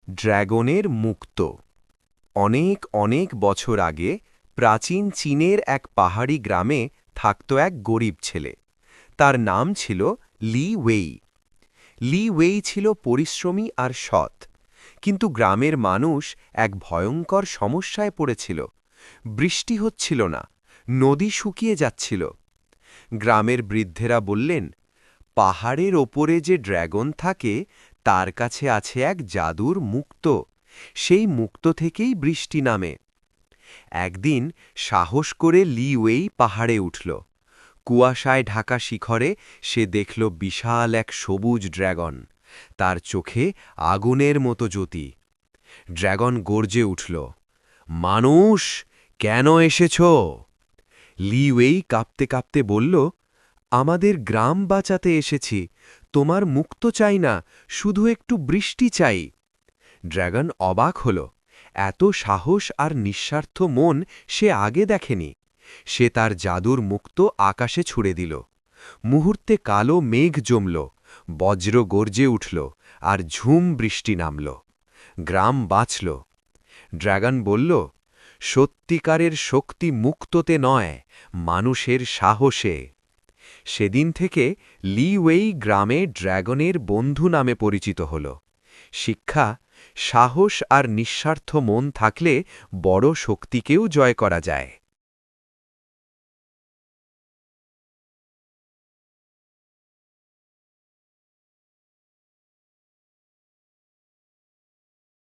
ড্র্যাগনের মুক্তো। অনেক অনেক বছর আগে প্রাচীন চীনের এক পাহাড়ি গ্রামে থাকত এক গরিব ছেলে। তার নাম ছিল লি ওয়েই। লি ওয়েই ছিল পরিশ্রমী আর সৎ, কিন্তু গ্রামের মানুষ এক ভয়ঙ্কর সমস্যায় পড়েছিল। বৃষ্টি হচ্ছিল না, নদী শুকিয়ে যাচ্ছিল। গ্রামের বৃদ্ধেরা বললেন, পাহাড়ের ওপরে যে ড্র্যাগন থাকে তার কাছে আছে এক জাদুর মুক্ত, সেই মুক্ত থেকেই বৃষ্টি নামে। একদিন সাহস করে লি ওয়েই পাহাড়ে উঠল। কুয়াশায় ঢাকা শিখরে সে দেখল বিশাল এক সবুজ ড্র্যাগন, তার চোখে আগুনের মতো জ্যোতি। ড্র্যাগন গর্জে উঠল, মানুষ, কেন এসেছ? লি ওয়েই কাঁপতে কাঁপতে বলল, আমাদের গ্রাম বাঁচাতে এসেছি, তোমার মুক্ত চাই না, শুধু একটু বৃষ্টি চাই। ড্র্যাগন অবাক হল, এত সাহস আর নিঃস্বার্থ মন সে আগে দেখেনি। সে তার জাদুর মুক্ত আকাশে ছুড়ে দিল। মুহূর্তে কালো মেঘ জমল, বজ্র গর্জে উঠল, আর ঝুম বৃষ্টি নামল। গ্রাম বাঁচল। ড্র্যাগন বলল, সত্যিকারের শক্তি মুক্ততে নয়, মানুষের সাহসে। সেদিন থেকে লি ওয়েই গ্রামে ড্র্যাগনের বন্ধু নামে পরিচিত হল। শিক্ষা: সাহস আর নিঃস্বার্থ মন থাকলে বড় শক্তিকেও জয় করা যায়।